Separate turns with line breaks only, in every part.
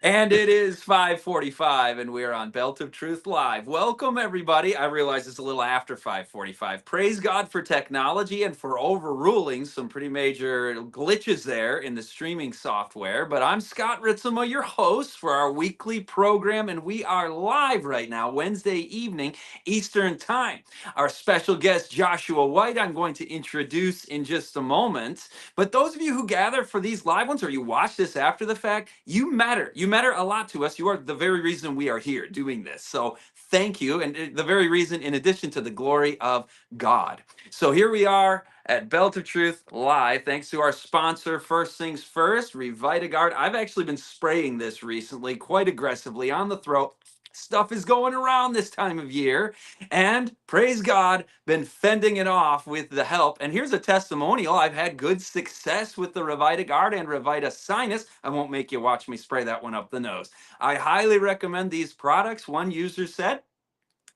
And it is 5:45, and we're on Belt of Truth Live. Welcome, everybody. I realize it's a little after 5:45. Praise God for technology and for overruling some pretty major glitches there in the streaming software. But I'm Scott Ritzema, your host for our weekly program, and we are live right now, Wednesday evening, Eastern Time. Our special guest, Joshua White, I'm going to introduce in just a moment. But those of you who gather for these live ones or you watch this after the fact, you matter. You matter a lot to us. You are the very reason we are here doing this. So thank you. And the very reason, in addition to the glory of God. So here we are at Belt of Truth Live. Thanks to our sponsor, First Things First, Revitagard. I've actually been spraying this recently quite aggressively on the throat. Stuff is going around this time of year. And praise God, been fending it off with the help. And here's a testimonial. I've had good success with the Revitagard and Revita Sinus. I won't make you watch me spray that one up the nose. I highly recommend these products. One user said,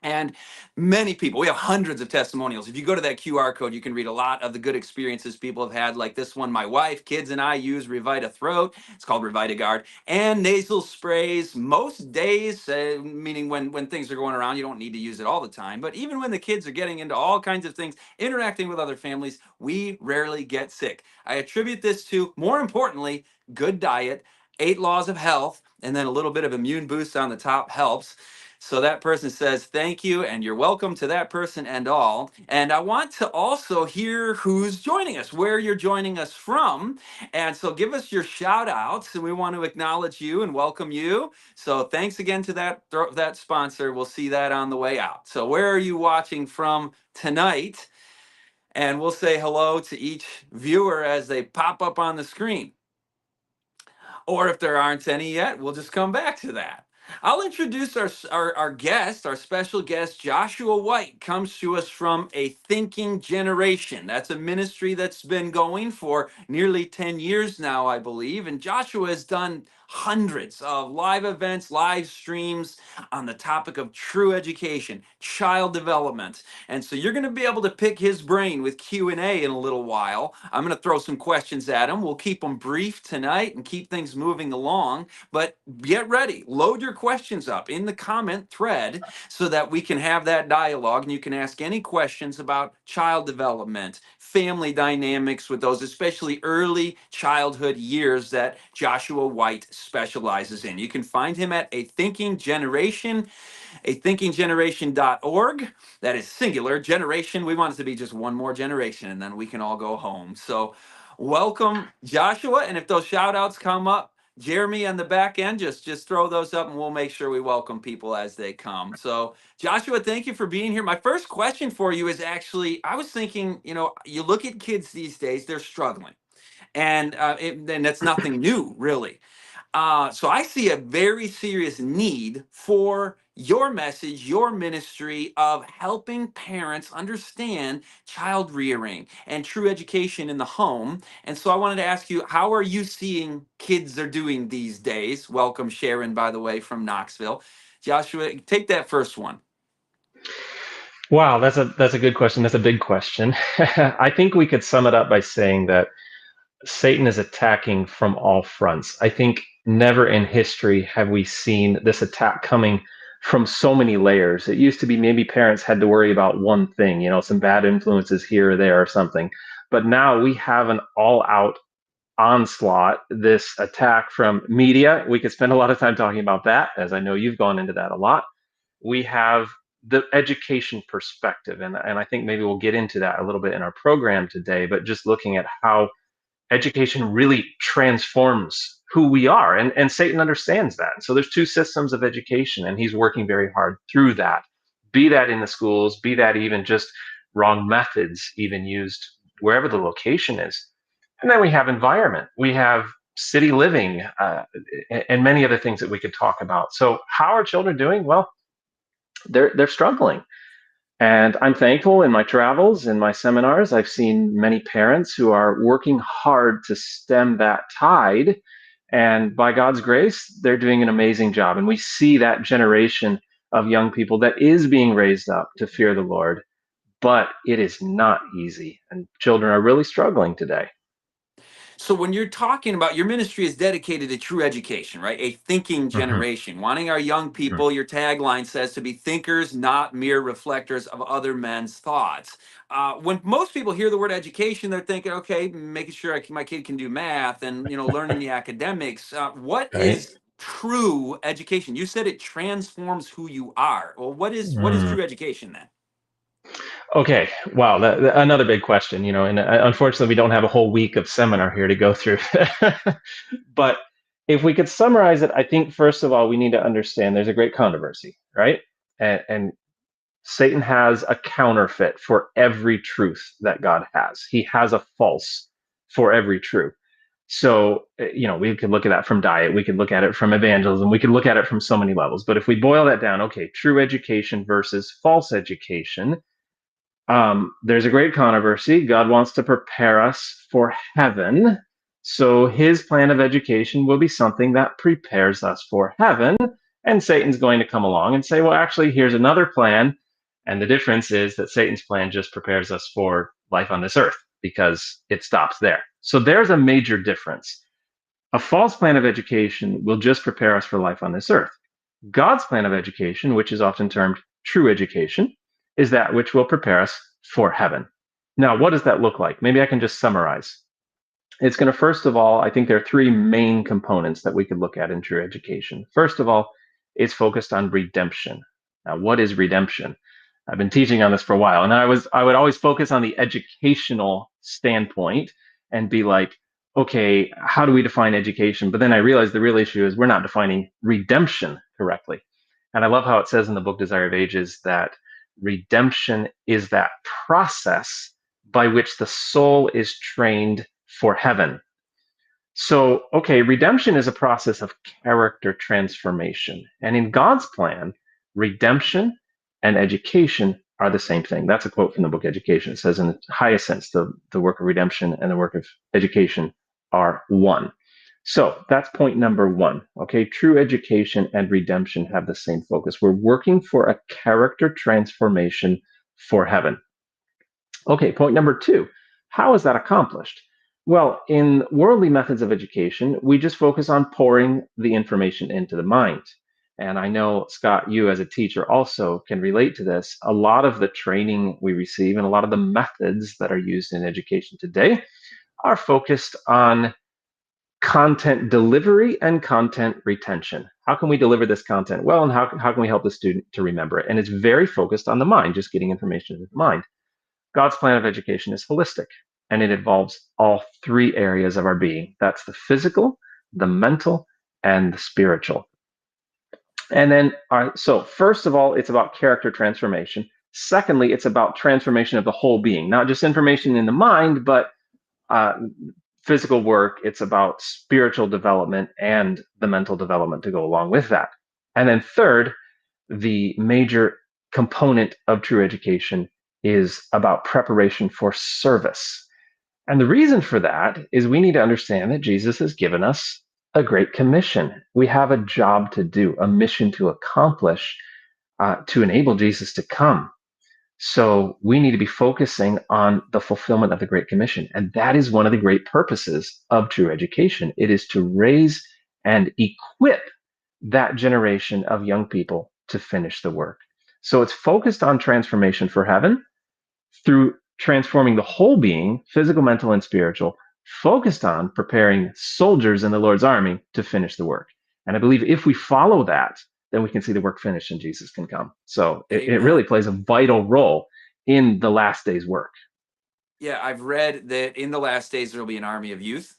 and many people, we have hundreds of testimonials. If you go to that QR code, you can read a lot of the good experiences people have had, like this one. My wife, kids, and I use Revita Throat. It's called Revitagard. And nasal sprays most days, meaning when things are going around, you don't need to use it all the time. But even when the kids are getting into all kinds of things, interacting with other families, we rarely get sick. I attribute this to, more importantly, good diet, 8 laws of health, and then a little bit of immune boost on the top helps. So that person says, thank you, and you're welcome to that person and all. And I want to also hear who's joining us, where you're joining us from. And so give us your shout outs, and we want to acknowledge you and welcome you. So thanks again to that sponsor. We'll see that on the way out. So where are you watching from tonight? And we'll say hello to each viewer as they pop up on the screen. Or if there aren't any yet, we'll just come back to that. I'll introduce our guest, our special guest, Joshua White, comes to us from A Thinking Generation. That's a ministry that's been going for nearly 10 years now, I believe. And Joshua has done hundreds of live events, live streams on the topic of true education, child development. And so you're going to be able to pick his brain with Q&A in a little while. I'm going to throw some questions at him. We'll keep them brief tonight and keep things moving along. But get ready. Load your questions up in the comment thread so that we can have that dialogue and you can ask any questions about child development, family dynamics with those, especially early childhood years that Joshua White specializes in. You can find him at A Thinking Generation, athinkinggeneration.org. That is singular. Generation, we want it to be just one more generation and then we can all go home. So welcome, Joshua. And if those shout outs come up, Jeremy on the back end, just throw those up and we'll make sure we welcome people as they come. So Joshua, thank you for being here. My first question for you is actually, I was thinking, you look at kids these days, they're struggling. And that's nothing new, really. So I see a very serious need for your message, your ministry of helping parents understand child rearing and true education in the home. And so I wanted to ask you, how are you seeing kids are doing these days? Welcome, Sharon, by the way, from Knoxville. Joshua, take that first one.
Wow, that's a good question. That's a big question. I think we could sum it up by saying that Satan is attacking from all fronts. I think never in history have we seen this attack coming from so many layers. It used to be maybe parents had to worry about one thing, some bad influences here or there or something. But now we have an all-out onslaught, this attack from media. We could spend a lot of time talking about that, as I know you've gone into that a lot. We have the education perspective, and I think maybe we'll get into that a little bit in our program today, but just looking at how education really transforms who we are, and Satan understands that. So there's two systems of education, and he's working very hard through that, be that in the schools, be that even just wrong methods even used wherever the location is. And then we have environment, we have city living, and many other things that we could talk about. So how are children doing? Well, they're struggling. And I'm thankful in my travels, in my seminars, I've seen many parents who are working hard to stem that tide. And by God's grace, they're doing an amazing job. And we see that generation of young people that is being raised up to fear the Lord. But it is not easy. And children are really struggling today.
So when you're talking about your ministry is dedicated to true education, right? A thinking
Hmm.
generation, wanting our young people, your tagline says to be thinkers, not mere reflectors of other men's thoughts. When most people hear the word education, they're thinking, okay, making sure my kid can do math and learning the academics. What
Right.
is true education? You said it transforms who you are. Well, what is
Mm.
true education then?
Okay. Wow. Another big question, and unfortunately, we don't have a whole week of seminar here to go through. But if we could summarize it, I think first of all, we need to understand there's a great controversy, right? And Satan has a counterfeit for every truth that God has. He has a false for every truth. So, we could look at that from diet, we could look at it from evangelism, we could look at it from so many levels. But if we boil that down, okay, true education versus false education, there's a great controversy. God wants to prepare us for heaven. So his plan of education will be something that prepares us for heaven. And Satan's going to come along and say, well, actually, here's another plan. And the difference is that Satan's plan just prepares us for life on this earth because it stops there. So there's a major difference. A false plan of education will just prepare us for life on this earth. God's plan of education, which is often termed true education, is that which will prepare us for heaven. Now, what does that look like? Maybe I can just summarize. It's going to, first of all, I think there are three main components that we could look at in true education. First of all, it's focused on redemption. Now, what is redemption? I've been teaching on this for a while, and I would always focus on the educational standpoint and be like, okay, how do we define education? But then I realized the real issue is we're not defining redemption correctly. And I love how it says in the book Desire of Ages that redemption is that process by which the soul is trained for heaven. So, okay, redemption is a process of character transformation. And in God's plan, redemption and education are the same thing. That's a quote from the book Education. It says, in the highest sense, the work of redemption and the work of education are one. So that's point number one. Okay, true education and redemption have the same focus. We're working for a character transformation for heaven. Okay, point number two. How is that accomplished? Well, in worldly methods of education, we just focus on pouring the information into the mind. And I know, Scott, you as a teacher also can relate to this. A lot of the training we receive and a lot of the methods that are used in education today are focused on content delivery and content retention. How can we deliver this content well, and how can we help the student to remember it? And it's very focused on the mind, just getting information into the mind. God's plan of education is holistic, and it involves all three areas of our being. That's the physical, the mental, and the spiritual. And then, so first of all, it's about character transformation. Secondly, it's about transformation of the whole being, not just information in the mind, but uh, physical work. It's about spiritual development and the mental development to go along with that. And then, third, the major component of true education is about preparation for service. And the reason for that is we need to understand that Jesus has given us a great commission. We have a job to do, a mission to accomplish to enable Jesus to come. So we need to be focusing on the fulfillment of the Great Commission. And that is one of the great purposes of true education. It is to raise and equip that generation of young people to finish the work. So it's focused on transformation for heaven through transforming the whole being, physical, mental, and spiritual, focused on preparing soldiers in the Lord's army to finish the work. And I believe if we follow that, then we can see the work finished and Jesus can come. So it really
Amen.
plays a vital role in the last day's work.
Yeah, I've read that in the last days there will be an army of youth,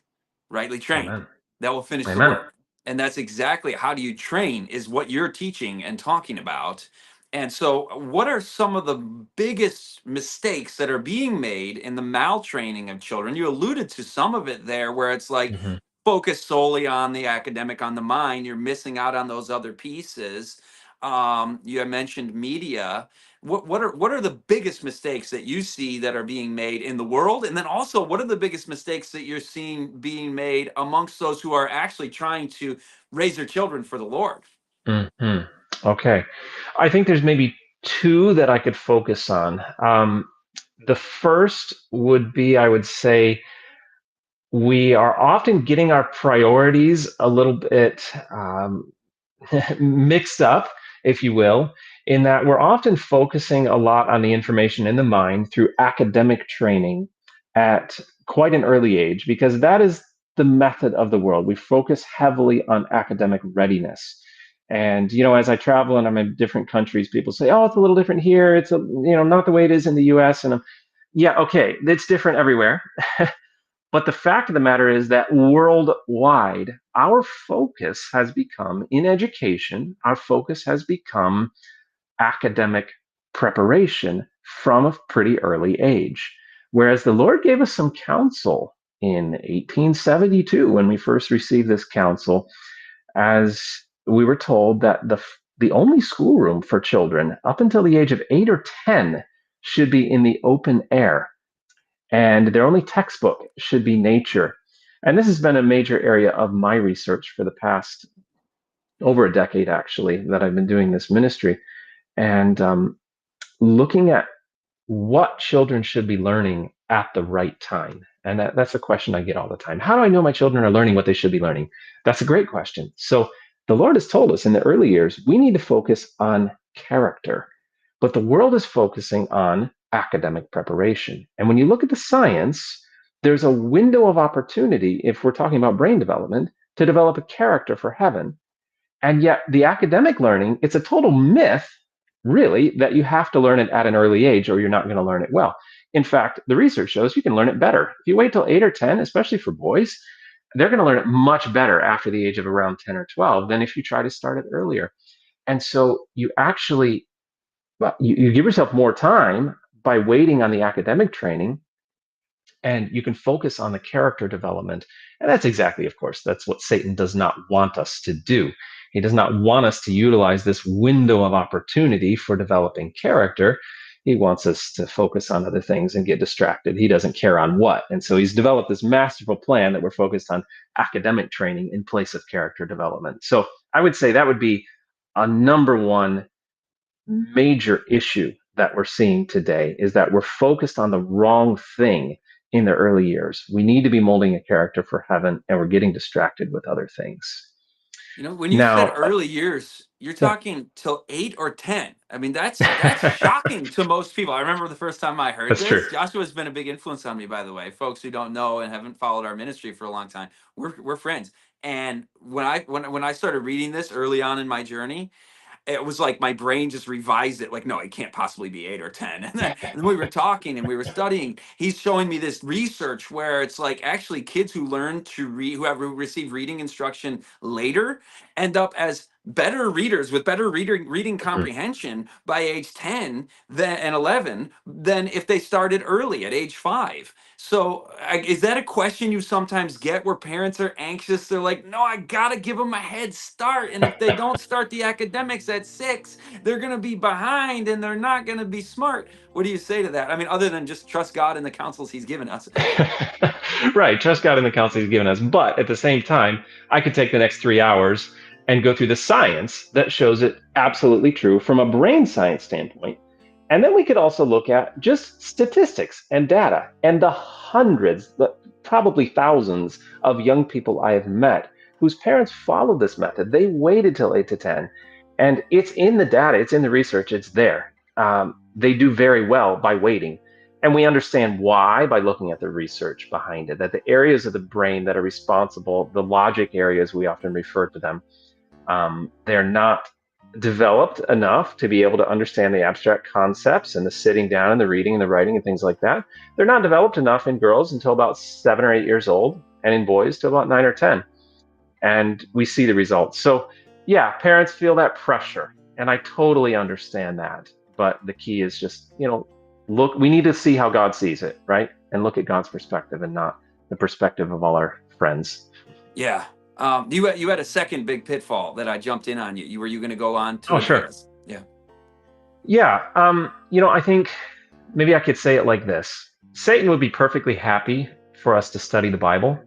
rightly trained,
Amen.
that will finish the
Amen.
work. And that's exactly how do you train is what you're teaching and talking about. And so, what are some of the biggest mistakes that are being made in the maltraining of children? You alluded to some of it there, where it's like
Mhm.
focus solely on the academic, on the mind. You're missing out on those other pieces. You had mentioned media. What are the biggest mistakes that you see that are being made in the world, and then also what are the biggest mistakes that you're seeing being made amongst those who are actually trying to raise their children for the Lord?
Mhm. Okay. I think there's maybe two that I could focus on. The first would be, I would say, we are often getting our priorities a little bit mixed up, if you will, in that we're often focusing a lot on the information in the mind through academic training at quite an early age, because that is the method of the world. We focus heavily on academic readiness. And as I travel and I'm in different countries, people say, "Oh, it's a little different here. It's not the way it is in the U.S." And yeah, okay, it's different everywhere. But the fact of the matter is that worldwide, our focus has become in education, our focus has become academic preparation from a pretty early age. Whereas the Lord gave us some counsel in 1872 when we first received this counsel, as we were told that the only schoolroom for children up until the age of 8 or 10 should be in the open air, and their only textbook should be nature. And this has been a major area of my research for the past over a decade, actually, that I've been doing this ministry, and looking at what children should be learning at the right time. And that's a question I get all the time. How do I know my children are learning what they should be learning? That's a great question. So the Lord has told us in the early years, we need to focus on character, but the world is focusing on academic preparation. And when you look at the science, there's a window of opportunity, if we're talking about brain development, to develop a character for heaven. And yet, the academic learning, it's a total myth, really, that you have to learn it at an early age or you're not going to learn it well. In fact, the research shows you can learn it better. If you wait till 8 or 10, especially for boys, they're going to learn it much better after the age of around 10 or 12 than if you try to start it earlier. And so you actually, well, you give yourself more time by waiting on the academic training, and you can focus on the character development. And that's exactly, of course, that's what Satan does not want us to do. He does not want us to utilize this window of opportunity for developing character. He wants us to focus on other things and get distracted. He doesn't care on what. And so he's developed this masterful plan that we're focused on academic training in place of character development. So I would say that would be a number one major issue that we're seeing today, is that we're focused on the wrong thing in the early years. We need to be molding a character for heaven, and we're getting distracted with other things.
When you said
Now,
early years, you're
yeah,
talking till 8 or 10. I mean, that's shocking to most people. I remember the first time I heard
that's true.
this. Joshua's been a big influence on me, by the way. Folks who don't know and haven't followed our ministry for a long time, we're friends. And when I started reading this early on in my journey, it was like my brain just revised it, like, no, it can't possibly be 8 or 10. And then we were talking and we were studying. He's showing me this research where it's like actually kids who learn to read, who have received reading instruction later, end up as better readers with better reading
Mhm.
comprehension by age 10 and 11 than if they started early at age 5. So is that a question you sometimes get where parents are anxious? They're like, no, I got to give them a head start. And if they don't start the academics at 6, they're going to be behind and they're not going to be smart. What do you say to that? I mean, other than just trust God and the counsels he's given us.
Right, trust God in the counsel he's given us. But at the same time, I could take the next 3 hours and go through the science that shows it absolutely true from a brain science standpoint. And then we could also look at just statistics and data and the hundreds, probably thousands of young people I have met whose parents followed this method. They waited till 8 to 10. And it's in the data, it's in the research, it's there. They do very well by waiting. And we understand why by looking at the research behind it, that the areas of the brain that are responsible, the logic areas we often refer to them, they're not developed enough to be able to understand the abstract concepts and the sitting down and the reading and the writing and things like that. They're not developed enough in girls until about 7 or 8 years old, and in boys till about 9 or 10. And we see the results. So, yeah, parents feel that pressure, and I totally understand that. But the key is just, look, we need to see how God sees it, right? And look at God's perspective and not the perspective of all our friends.
Yeah. You had a second big pitfall that I jumped in on you. Were you going to go on to
Oh, sure.
address? Yeah.
Yeah. I think maybe I could say it like this: Satan would be perfectly happy for us to study the Bible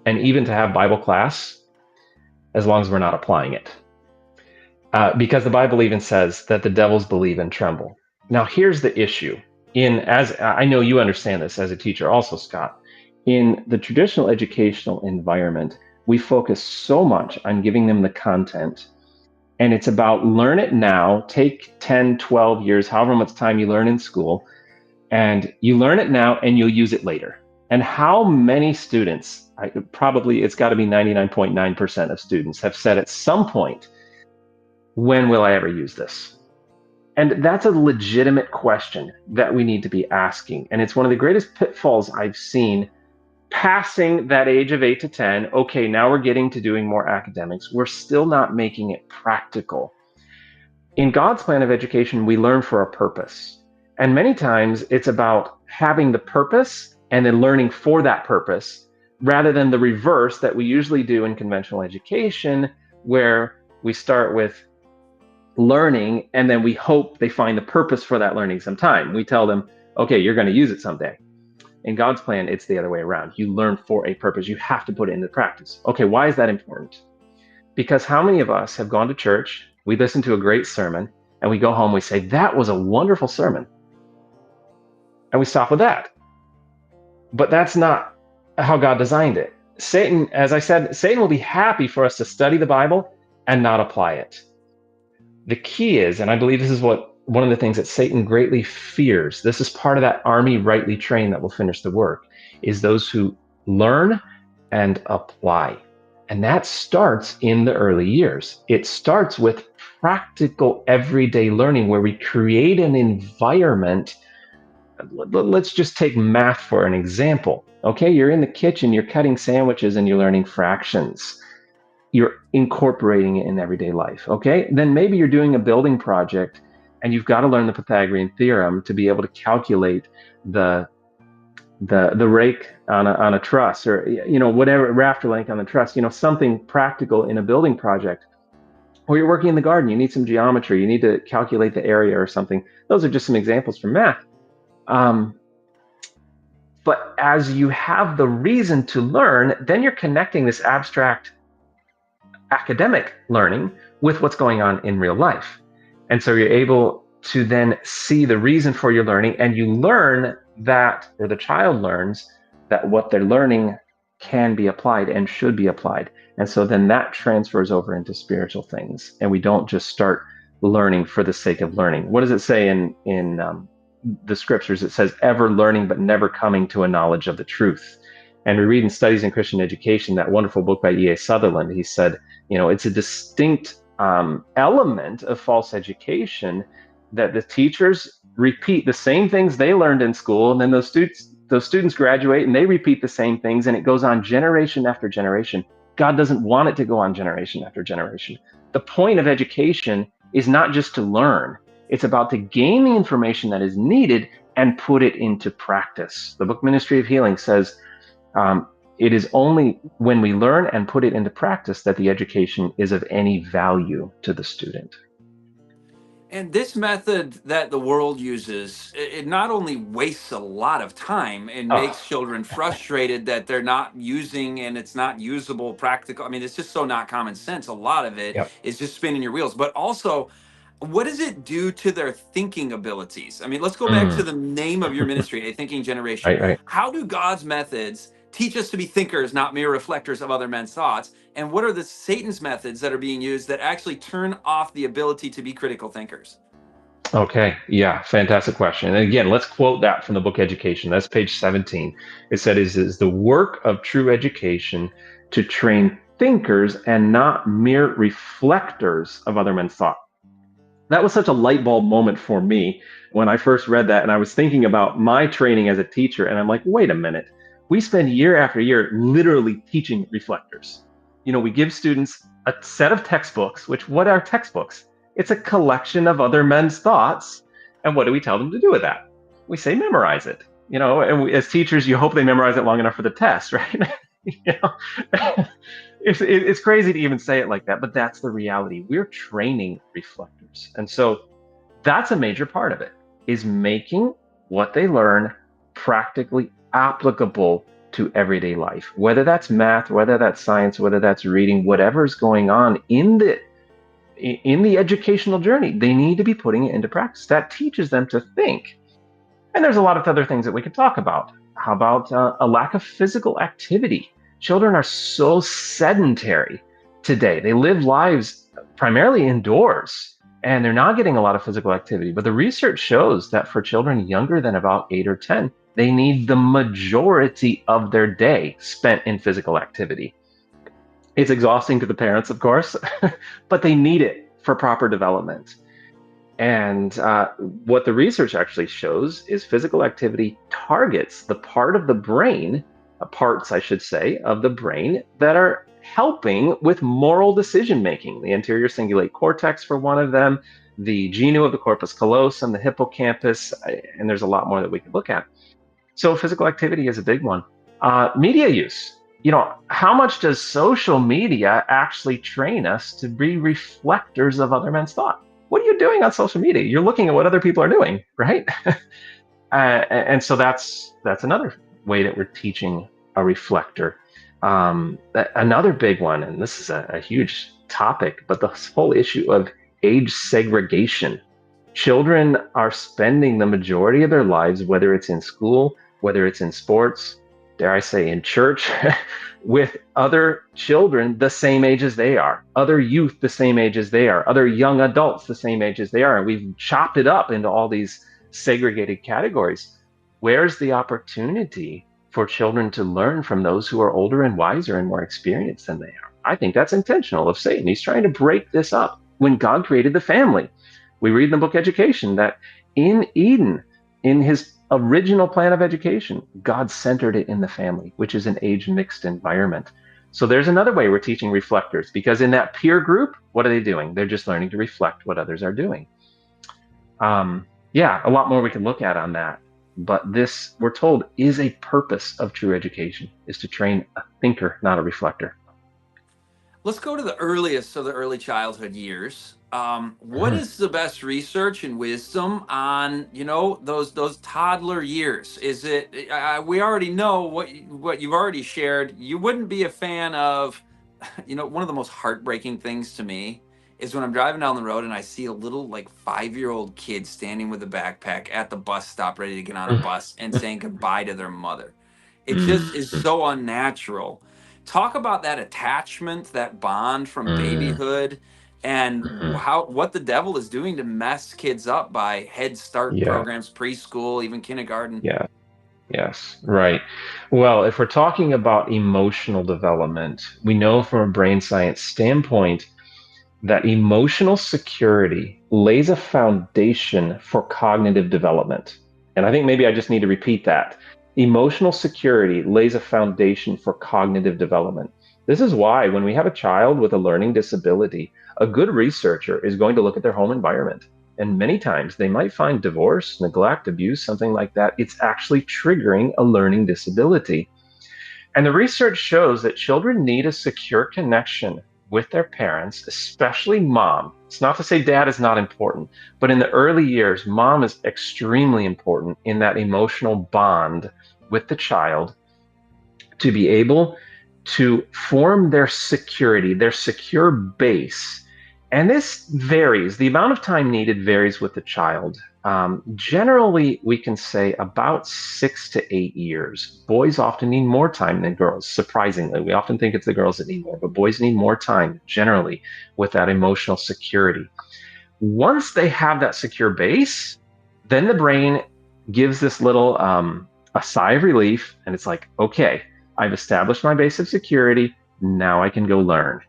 and even to have Bible class as long as we're not applying it. Because the Bible even says that the devils believe and tremble. Now, here's the issue. As I know you understand this as a teacher, also, Scott. In the traditional educational environment, we focus so much on giving them the content. And it's about learn it now, take 10, 12 years, however much time you learn in school, and you learn it now and you'll use it later. And how many students, probably it's got to be 99.9% of students, have said at some point, when will I ever use this? And that's a legitimate question that we need to be asking. And it's one of the greatest pitfalls I've seen passing that age of 8 to 10. Okay, now we're getting to doing more academics. We're still not making it practical. In God's plan of education, we learn for a purpose. And many times it's about having the purpose and then learning for that purpose rather than the reverse that we usually do in conventional education, where we start with learning and then we hope they find the purpose for that learning sometime. We tell them, okay, you're going to use it someday. In God's plan, it's the other way around. You learn for a purpose. You have to put it into practice. Okay, why is that important? Because how many of us have gone to church, we listen to a great sermon, and we go home, we say, that was a wonderful sermon. And we stop with that. But that's not how God designed it. Satan, as I said, Satan will be happy for us to study the Bible and not apply it. The key is, and I believe this is one of the things that Satan greatly fears, this is part of that army rightly trained that will finish the work, is those who learn and apply. And that starts in the early years. It starts with practical everyday learning where we create an environment. Let's just take math for an example. Okay, you're in the kitchen, you're cutting sandwiches and you're learning fractions. You're incorporating it in everyday life. Okay, then maybe you're doing a building project and you've got to learn the Pythagorean theorem to be able to calculate the rake on a truss, or whatever, rafter length on the truss, something practical in a building project. Or you're working in the garden, you need some geometry, you need to calculate the area or something. Those are just some examples from math. But as you have the reason to learn, then you're connecting this abstract academic learning with what's going on in real life. And so you're able to then see the reason for your learning, and you learn that, or the child learns that what they're learning can be applied and should be applied. And so then that transfers over into spiritual things, and we don't just start learning for the sake of learning. What does it say in the scriptures? It says, ever learning but never coming to a knowledge of the truth. And we read in Studies in Christian Education, that wonderful book by E.A. Sutherland, he said, it's a distinct element of false education that the teachers repeat the same things they learned in school, and then those students graduate and they repeat the same things, and it goes on generation after generation. God doesn't want it to go on generation after generation. The point of education is not just to learn. It's about to gain the information that is needed and put it into practice. The book Ministry of Healing says, it is only when we learn and put it into practice that the education is of any value to the student.
And this method that the world uses, it not only wastes a lot of time and makes children frustrated that they're not using, and it's not usable, practical. I mean, it's just so not common sense. A lot of it
Yep.
is just spinning your wheels. But also, what does it do to their thinking abilities? I mean, let's go back to the name of your ministry, A Thinking Generation.
Right.
How do God's methods teach us to be thinkers, not mere reflectors of other men's thoughts? And what are the Satan's methods that are being used that actually turn off the ability to be critical thinkers?
Okay, yeah, fantastic question. And again, let's quote that from the book Education. That's page 17. It said, it is the work of true education to train thinkers and not mere reflectors of other men's thought. That was such a light bulb moment for me when I first read that, and I was thinking about my training as a teacher, and I'm like, wait a minute. We spend year after year literally teaching reflectors. We give students a set of textbooks, which, what are textbooks? It's a collection of other men's thoughts. And what do we tell them to do with that? We say, memorize it. And as teachers, you hope they memorize it long enough for the test, right? It's crazy to even say it like that, but that's the reality. We're training reflectors. And so that's a major part of it, is making what they learn practically applicable to everyday life, whether that's math, whether that's science, whether that's reading, whatever's going on in the educational journey, they need to be putting it into practice. That teaches them to think. And there's a lot of other things that we could talk about. How about a lack of physical activity? Children are so sedentary today. They live lives primarily indoors, and they're not getting a lot of physical activity. But the research shows that for children younger than about 8 or 10, they need the majority of their day spent in physical activity. It's exhausting to the parents, of course, but they need it for proper development. And what the research actually shows is physical activity targets the part of the brain, parts, I should say, of the brain that are helping with moral decision making. The anterior cingulate cortex, for one of them, the genu of the corpus callosum, the hippocampus, and there's a lot more that we could look at. So physical activity is a big one. Media use. How much does social media actually train us to be reflectors of other men's thought? What are you doing on social media? You're looking at what other people are doing, right? And so that's another way that we're teaching a reflector. Another big one, and this is a huge topic, but the whole issue of age segregation. Children are spending the majority of their lives, whether it's in school, whether it's in sports, dare I say in church, with other children the same age as they are, other youth the same age as they are, other young adults the same age as they are. And we've chopped it up into all these segregated categories. Where's the opportunity for children to learn from those who are older and wiser and more experienced than they are? I think that's intentional of Satan. He's trying to break this up. When God created the family, we read in the book Education that in Eden, in his original plan of education, God centered it in the family, which is an age mixed environment. So there's another way we're teaching reflectors, because in that peer group, what are they doing? They're just learning to reflect what others are doing. Yeah, a lot more we can look at on that. But this, we're told, is a purpose of true education, is to train a thinker, not a reflector.
Let's go to the earliest, so the early childhood years. What
Mhm.
is the best research and wisdom on those toddler years? Is it we already know what you've already shared. You wouldn't be a fan of, one of the most heartbreaking things to me is when I'm driving down the road and I see a little like 5-year-old kid standing with a backpack at the bus stop ready to get on a bus and saying goodbye to their mother. It just is
Mhm.
so unnatural. Talk about that attachment, that bond from
Mhm.
babyhood, and
Mhm.
what the devil is doing to mess kids up by Head Start
Yeah,
programs, preschool, even kindergarten.
yeah. Yes, right. Well, if we're talking about emotional development, we know from a brain science standpoint that emotional security lays a foundation for cognitive development. And I think maybe I just need to repeat that. Emotional security lays a foundation for cognitive development. This is why when we have a child with a learning disability, a good researcher is going to look at their home environment. And many times they might find divorce, neglect, abuse, something like that. It's actually triggering a learning disability. And the research shows that children need a secure connection with their parents, especially mom. It's not to say dad is not important, but in the early years, mom is extremely important in that emotional bond with the child to be able to form their security, their secure base. And this varies. The amount of time needed varies with the child. Generally, we can say about 6 to 8 years. Boys often need more time than girls, surprisingly. We often think it's the girls that need more, but boys need more time generally with that emotional security. Once they have that secure base, then the brain gives this little a sigh of relief, and it's like, okay, I've established my base of security. Now I can go learn.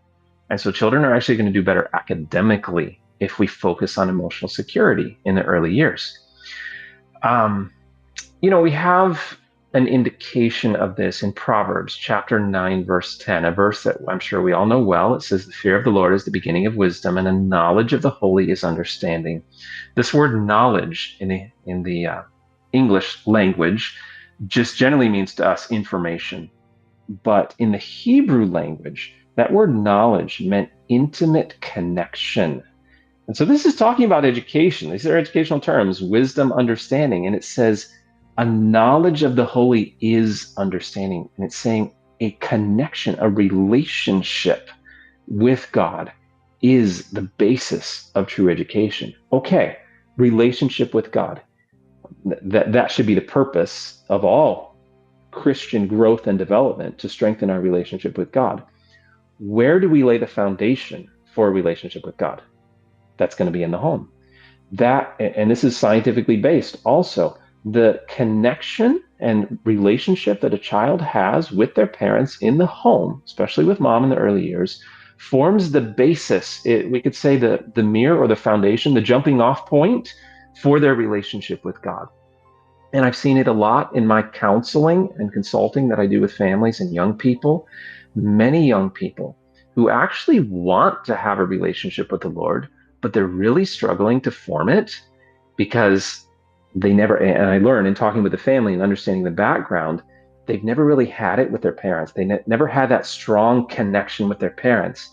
And so children are actually going to do better academically if we focus on emotional security in the early years. Um, we have an indication of this in Proverbs chapter 9, verse 10, a verse that I'm sure we all know well. It says, the fear of the Lord is the beginning of wisdom, and the knowledge of the holy is understanding. This word knowledge in the English language just generally means to us information. But in the Hebrew language, that word knowledge meant intimate connection. And so this is talking about education. These are educational terms, wisdom, understanding. And it says a knowledge of the holy is understanding. And it's saying a connection, a relationship with God is the basis of true education. Okay, relationship with God. That should be the purpose of all. Christian growth and development to strengthen our relationship with God. Where do we lay the foundation for a relationship with God? That's going to be in the home. That, and this is scientifically based also, the connection and relationship that a child has with their parents in the home, especially with mom in the early years, forms the basis. We could say the mirror or the foundation, the jumping off point for their relationship with God. And I've seen it a lot in my counseling and consulting that I do with families and young people, many young people who actually want to have a relationship with the Lord, but they're really struggling to form it because they never, and I learn in talking with the family and understanding the background, they've never really had it with their parents. They never had that strong connection with their parents.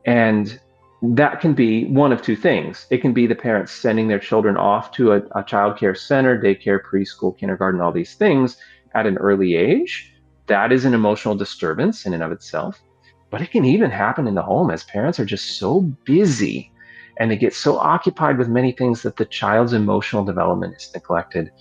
And that can be one of two things. It can be the parents sending their children off to a child care center, daycare, preschool, kindergarten, all these things at an early age. That is an emotional disturbance in and of itself. But it can even happen in the home as parents are just so busy and they get so occupied with many things that the child's emotional development is neglected.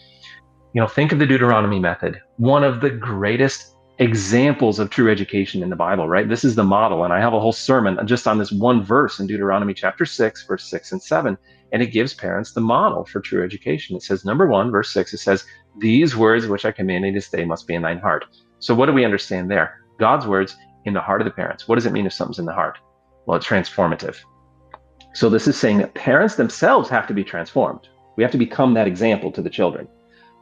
Think of the Deuteronomy method, one of the greatest examples of true education in the Bible, right? This is the model. And I have a whole sermon just on this one verse in Deuteronomy chapter 6, verse 6 and 7. And it gives parents the model for true education. It says, number 1, verse 6, it says, these words which I command thee this day must be in thine heart. So what do we understand there? God's words in the heart of the parents. What does it mean if something's in the heart? Well, it's transformative. So this is saying that parents themselves have to be transformed. We have to become that example to the children.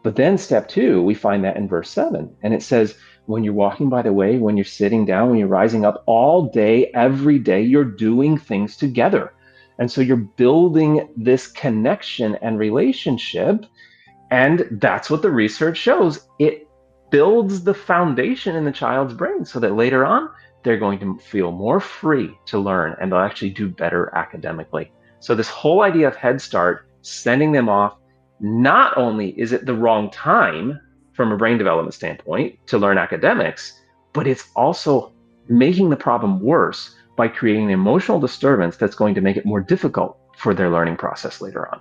But then step 2, we find that in verse 7. And it says, when you're walking by the way, when you're sitting down, when you're rising up all day, every day, you're doing things together. And so you're building this connection and relationship. And that's what the research shows. It builds the foundation in the child's brain so that later on, they're going to feel more free to learn and they'll actually do better academically. So this whole idea of Head Start, sending them off, not only is it the wrong time from a brain development standpoint to learn academics, but it's also making the problem worse by creating an emotional disturbance that's going to make it more difficult for their learning process later on.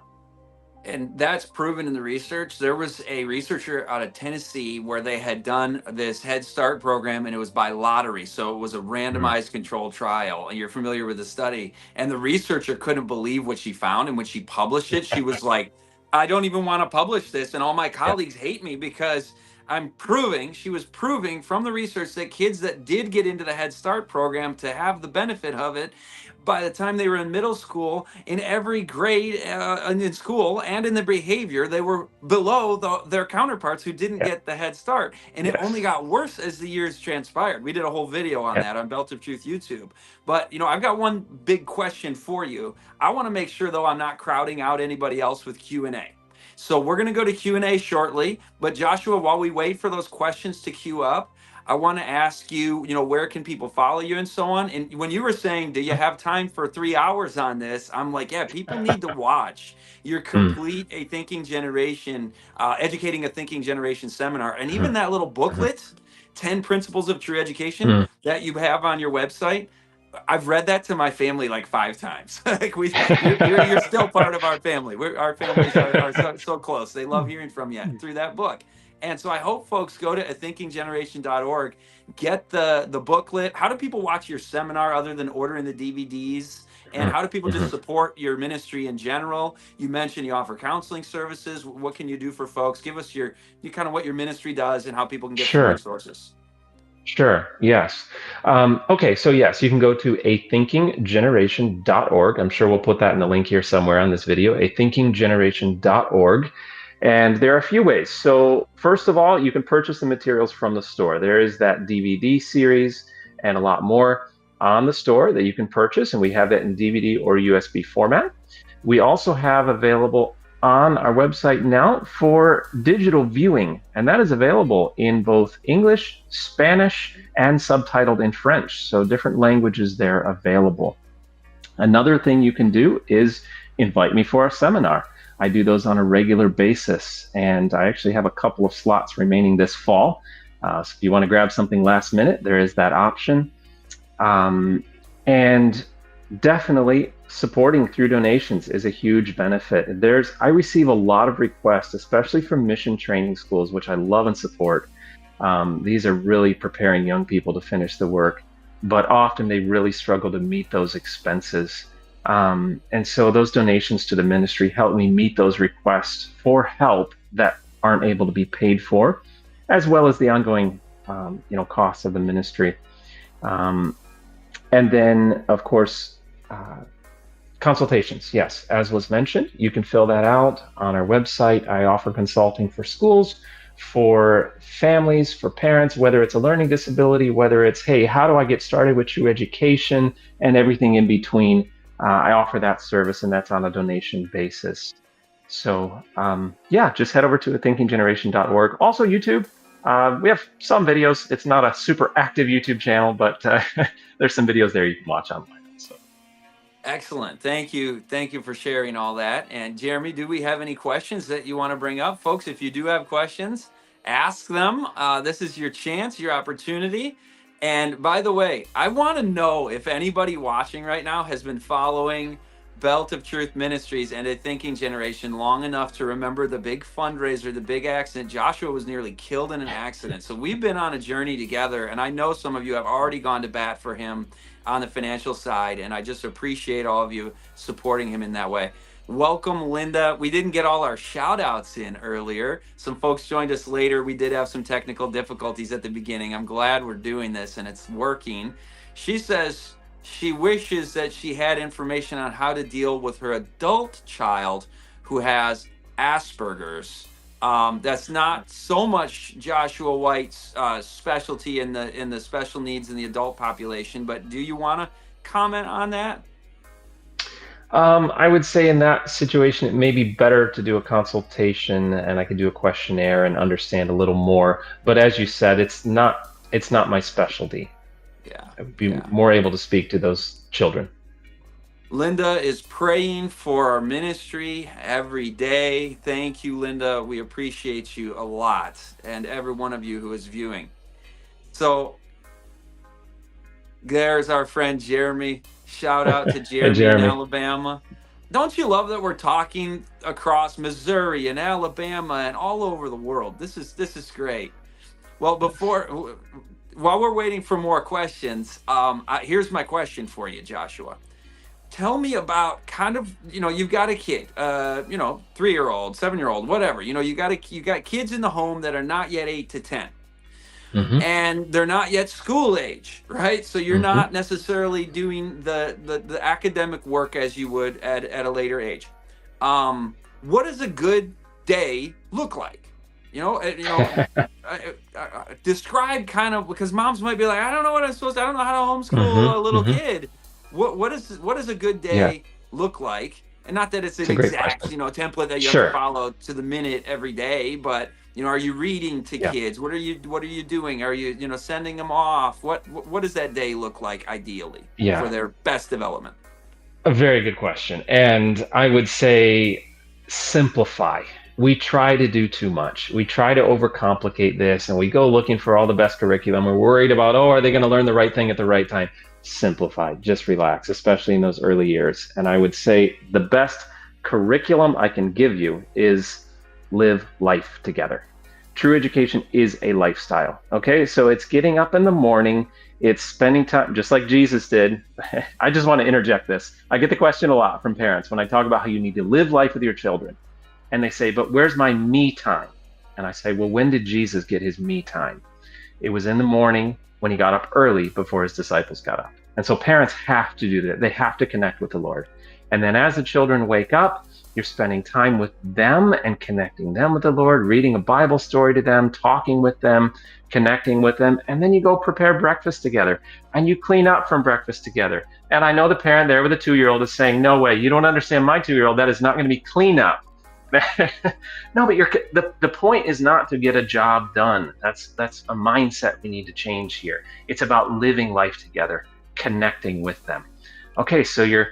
And that's proven in the research. There was a researcher out of Tennessee where they had done this Head Start program, and it was by lottery. So it was a randomized controlled trial. And you're familiar with the study. And the researcher couldn't believe what she found. And when she published it, she was like, I don't even want to publish this. And all my colleagues hate me because she was proving from the research that kids that did get into the Head Start program to have the benefit of it, by the time they were in middle school, in every grade in school and in the behavior, they were below their counterparts who didn't get the Head Start. And it only got worse as the years transpired. We did a whole video on that on Belt of Truth YouTube. But, I've got one big question for you. I want to make sure, though, I'm not crowding out anybody else with Q&A. So we're going to go to Q&A shortly. But Joshua, while we wait for those questions to queue up, I want to ask you, where can people follow you and so on? And when you were saying, do you have time for 3 hours on this? I'm like, yeah, people need to watch your complete A Thinking Generation, Educating a Thinking Generation seminar. And even that little booklet, 10 Principles of True Education, that you have on your website. I've read that to my family like 5 times. Like you're still part of our family. Our families are so close. They love hearing from you through that book. And so I hope folks go to athinkinggeneration.org, get the booklet. How do people watch your seminar other than ordering the DVDs? And how do people just support your ministry in general? You mentioned you offer counseling services. What can you do for folks? Give us your kind of what your ministry does and how people can get some resources.
Sure. Yes. Okay. So yes, you can go to athinkinggeneration.org. I'm sure we'll put that in the link here somewhere on this video, athinkinggeneration.org. And there are a few ways. So first of all, you can purchase the materials from the store. There is that DVD series and a lot more on the store that you can purchase. And we have that in DVD or USB format. We also have available on our website now for digital viewing, and that is available in both English, Spanish, and subtitled in French. So different languages there available. Another thing you can do is invite me for a seminar. I do those on a regular basis, and I actually have a couple of slots remaining this fall. So if you want to grab something last minute, there is that option. And definitely supporting through donations is a huge benefit. I receive a lot of requests, especially from mission training schools, which I love and support, These are really preparing young people to finish the work, but often they really struggle to meet those expenses. And so those donations to the ministry help me meet those requests for help that aren't able to be paid for, as well as the ongoing, costs of the ministry. Um, and then, of course, consultations. Yes, as was mentioned, you can fill that out on our website. I offer consulting for schools, for families, for parents, whether it's a learning disability, whether it's, hey, how do I get started with true education, and everything in between. I offer that service, and that's on a donation basis. So, just head over to athinkinggeneration.org. Also, YouTube. We have some videos. It's not a super active YouTube channel, but there's some videos there you can watch online. So.
Excellent. Thank you. Thank you for sharing all that. And Jeremy, do we have any questions that you want to bring up? Folks, if you do have questions, ask them. This is your chance, your opportunity. And by the way, I want to know if anybody watching right now has been following Belt of Truth Ministries and A Thinking Generation long enough to remember the big fundraiser, the big accident. Joshua was nearly killed in an accident. So we've been on a journey together, and I know some of you have already gone to bat for him on the financial side, and I just appreciate all of you supporting him in that way. Welcome, Linda. We didn't get all our shout outs in earlier. Some folks joined us later. We did have some technical difficulties at the beginning. I'm glad we're doing this and it's working. She says she wishes that she had information on how to deal with her adult child who has Asperger's. That's not so much Joshua White's specialty in the special needs in the adult population, but do you want to comment on that?
I would say in that situation, it may be better to do a consultation, and I could do a questionnaire and understand a little more. But as you said, it's not my specialty.
Yeah.
I would be more able to speak to those children.
Linda is praying for our ministry every day. Thank you, Linda. We appreciate you a lot, and every one of you who is viewing. So there's our friend Jeremy. Shout out to Jeremy,
Jeremy.
in Alabama. Don't you love that we're talking across Missouri and Alabama and all over the world? This is great. Well, while we're waiting for more questions, here's my question for you, Joshua. Tell me about kind of, you've got a kid, 3-year-old, 7-year-old, whatever. You got kids in the home that are not yet 8 to 10.
Mm-hmm.
And they're not yet school age, right? So you're not necessarily doing the academic work as you would at a later age. What does a good day look like? Describe kind of, because moms might be like, I don't know what I'm supposed to, I don't know how to homeschool a little kid. What does a good day look like? And not that it's an exact, template that you have to follow to the minute every day, but are you reading to kids? What are you doing? Are you, sending them off? What does that day look like ideally for their best development?
A very good question. And I would say simplify. We try to do too much. We try to overcomplicate this, and we go looking for all the best curriculum. We're worried about, are they going to learn the right thing at the right time? Simplify, just relax, especially in those early years. And I would say the best curriculum I can give you is live life together. True education is a lifestyle. Okay, so it's getting up in the morning, it's spending time, just like Jesus did. I just want to interject this. I get the question a lot from parents when I talk about how you need to live life with your children. And they say, but where's my me time? And I say, well, when did Jesus get his me time? It was in the morning when he got up early before his disciples got up. And so parents have to do that. They have to connect with the Lord. And then as the children wake up, you're spending time with them and connecting them with the Lord, reading a Bible story to them, talking with them, connecting with them. And then you go prepare breakfast together and you clean up from breakfast together. And I know the parent there with a 2-year-old is saying, no way, you don't understand my 2-year-old. That is not going to be cleanup. No, but the point is not to get a job done. That's a mindset we need to change here. It's about living life together, connecting with them. Okay, so you're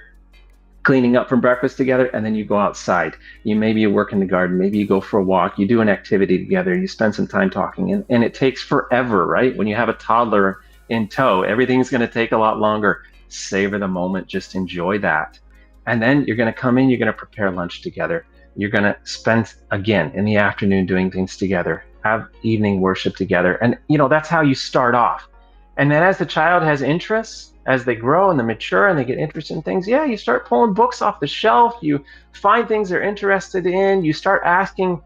cleaning up from breakfast together, and then you go outside. Maybe you work in the garden, maybe you go for a walk, you do an activity together, you spend some time talking, and it takes forever, right? When you have a toddler in tow, everything's going to take a lot longer. Savor the moment, just enjoy that. And then you're going to come in, you're going to prepare lunch together. You're going to spend, again, in the afternoon doing things together. have evening worship together. And, that's how you start off. And then as the child has interests, as they grow and they mature and they get interested in things, yeah, you start pulling books off the shelf. You find things they're interested in. You start asking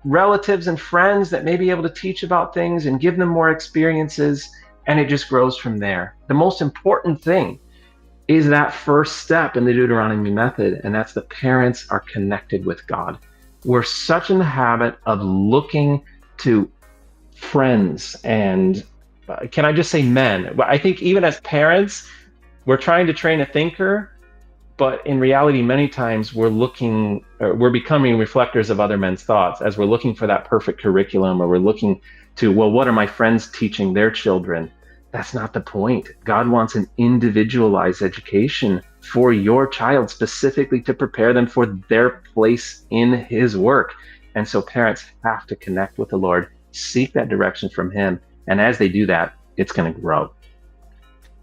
relatives and friends that may be able to teach about things and give them more experiences. And it just grows from there. The most important thing is that first step in the Deuteronomy method, and that's the parents are connected with God. We're such in the habit of looking to friends and can I just say men? I think even as parents, we're trying to train a thinker, but in reality, many times we're becoming reflectors of other men's thoughts as we're looking for that perfect curriculum, or we're looking to, well, what are my friends teaching their children? That's not the point. God wants an individualized education for your child, specifically to prepare them for their place in his work. And so parents have to connect with the Lord, seek that direction from him. And as they do that, it's going to grow.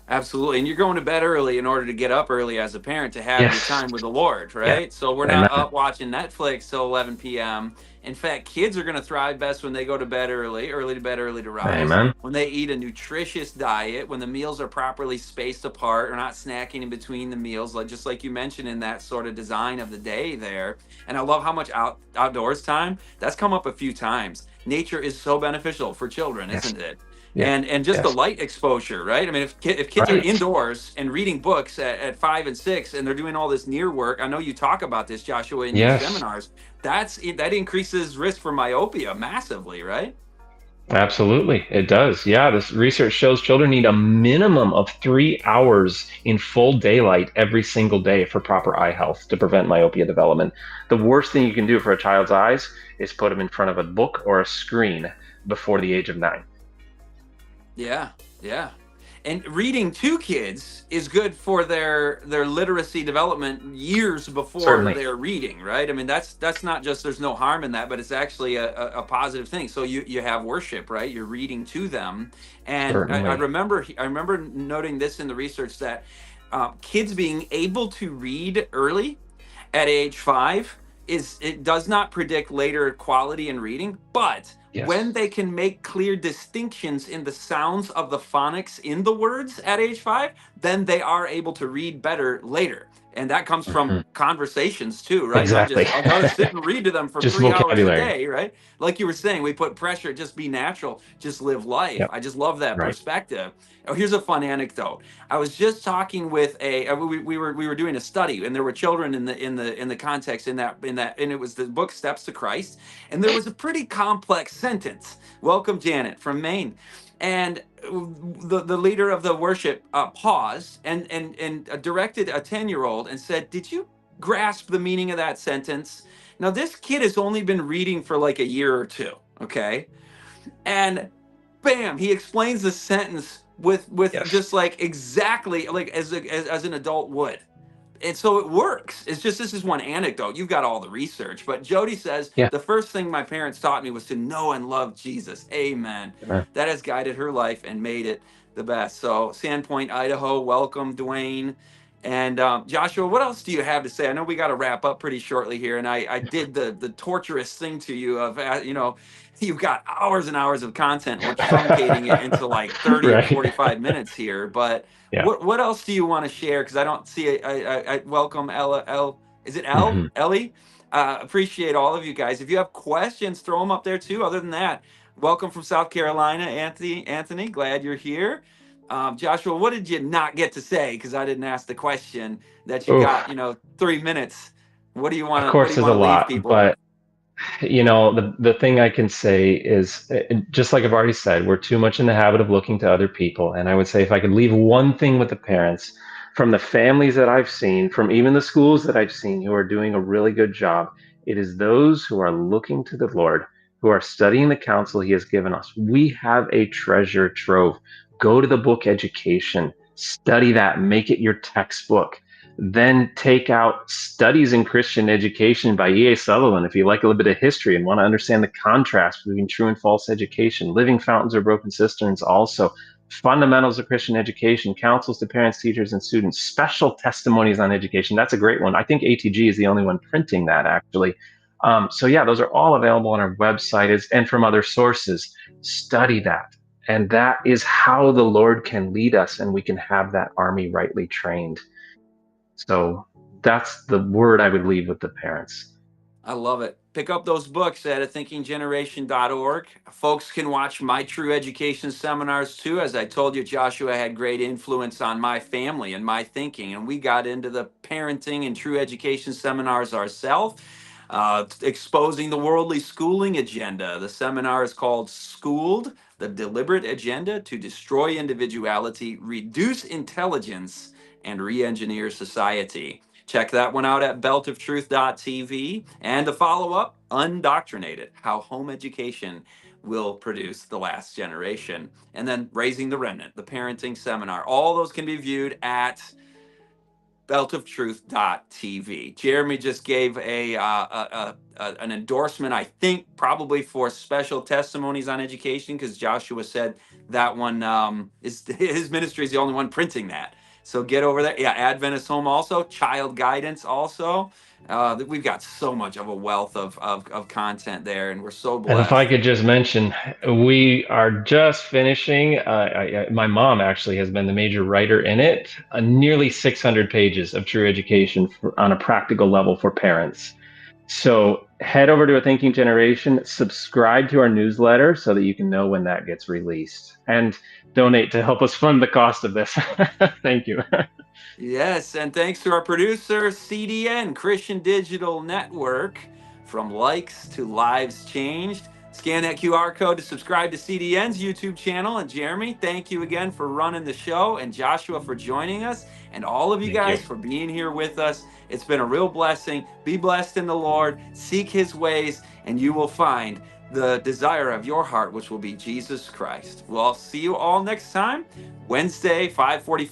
Absolutely. And you're going to bed early in order to get up early as a parent to have your
Yes.
time with the Lord,
Yeah.
right? So we're not
Amen.
up watching Netflix till 11 p.m. In fact, kids are going to thrive best when they go to bed early to bed, early to rise,
Amen.
when they eat a nutritious diet, when the meals are properly spaced apart or not snacking in between the meals, like just like you mentioned in that sort of design of the day there. And I love how much outdoors time that's come up a few times. Nature is so beneficial for children,
Yes.
isn't it?
Yeah.
And just the
Yes.
light exposure, right? I mean, if kids are
Right.
indoors and reading books at 5 and 6, and they're doing all this near work, I know you talk about this, Joshua, in your
Yes.
seminars. That increases risk for myopia massively, right?
Absolutely. It does. Yeah. This research shows children need a minimum of 3 hours in full daylight every single day for proper eye health to prevent myopia development. The worst thing you can do for a child's eyes is put them in front of a book or a screen before the age of 9.
Yeah, yeah. And reading to kids is good for their literacy development years before
Certainly.
they're reading, right? I mean, that's not just there's no harm in that, but it's actually a positive thing. So you have worship, right? You're reading to them, and
Certainly.
I remember noting this in the research that kids being able to read early at age 5 is it does not predict later quality in reading, but when
Yes.
they can make clear distinctions in the sounds of the phonics in the words at age 5, then they are able to read better later. And that comes from
Mhm.
conversations too, right? Not
Exactly.
just I gotta sit and read to them for
Just
3 hours a
vocabulary.
day, right? Like you were saying, we put pressure, just be natural, just live life.
Yep.
I just love that
Right.
perspective. Oh, here's a fun anecdote. I was just talking with we were doing a study, and there were children in the context in that, and it was the book Steps to Christ, and there was a pretty complex sentence. Welcome, Janet from Maine, and the leader of the worship paused and directed a 10-year-old and said, "Did you grasp the meaning of that sentence?" Now this kid has only been reading for like a year or two, okay, and bam, he explains the sentence with
Yes.
just like exactly like as an adult would. And so it works. It's just this is one anecdote. You've got all the research, but Jody says
Yeah.
the first thing my parents taught me was to know and love Jesus. Amen.
Amen.
That has guided her life and made it the best. So Sandpoint, Idaho, welcome, Dwayne. And Joshua, what else do you have to say? I know we got to wrap up pretty shortly here, and I did the torturous thing to you of you've got hours and hours of content. We're truncating it into like 30 or
Right.
45 minutes here, but
Yeah.
what else do you want to share? Because I don't see it. I welcome Ella. Is it
Hmm.
Ellie? Appreciate all of you guys. If you have questions, throw them up there too. Other than that, welcome from South Carolina, Anthony. Anthony, glad you're here. Joshua, what did you not get to say? Because I didn't ask the question that you got.
Oof.
3 minutes. What do you
Of
want to? What do
course,
you
there's
want
a
to leave
lot,
people with?
but the thing I can say is just like I've already said, we're too much in the habit of looking to other people. And I would say if I could leave one thing with the parents, from the families that I've seen, from even the schools that I've seen who are doing a really good job, it is those who are looking to the Lord, who are studying the counsel He has given us. We have a treasure trove. Go to the book education, study that, make it your textbook. Then take out Studies in Christian Education by E.A. Sutherland if you like a little bit of history and want to understand the contrast between true and false education. Living Fountains or Broken Cisterns also. Fundamentals of Christian Education, Counsels to Parents, Teachers, and Students, Special Testimonies on Education. That's a great one. I think ATG is the only one printing that, actually. So yeah, those are all available on our website and from other sources. Study that. And that is how the Lord can lead us and we can have that army rightly trained. So that's the word I would leave with the parents.
I love it. Pick up those books at athinkinggeneration.org. Folks can watch my True Education seminars too. As I told you, Joshua had great influence on my family and my thinking, and we got into the parenting and True Education seminars ourselves. Exposing the worldly schooling agenda. The seminar is called Schooled, the Deliberate Agenda to Destroy Individuality, Reduce Intelligence, and Re-Engineer Society. Check that one out at beltoftruth.tv. And the follow up, Undoctrinated, How Home Education Will Produce the Last Generation. And then Raising the Remnant, the parenting seminar. All those can be viewed at beltoftruth.tv. Jeremy just gave an endorsement, I think, probably for special testimonies on education, because Joshua said that one is his ministry is the only one printing that. So get over there. Yeah, Adventist Home also, child guidance also. We've got so much of a wealth of content there, and we're so
And if I
blessed.
could just mention, we are just finishing. My mom actually has been the major writer in it. Nearly 600 pages of true education on a practical level for parents. So head over to A Thinking Generation, subscribe to our newsletter so that you can know when that gets released, and donate to help us fund the cost of this. Thank you.
Yes, and thanks to our producer, CDN, Christian Digital Network. From likes to lives changed. Scan that QR code to subscribe to CDN's YouTube channel. And Jeremy, thank you again for running the show, and Joshua for joining us, and all of you
Thank you.
guys for being here with us. It's been a real blessing. Be blessed in the Lord, seek his ways, and you will find the desire of your heart, which will be Jesus Christ. Well, I'll see you all next time, Wednesday, 5:45.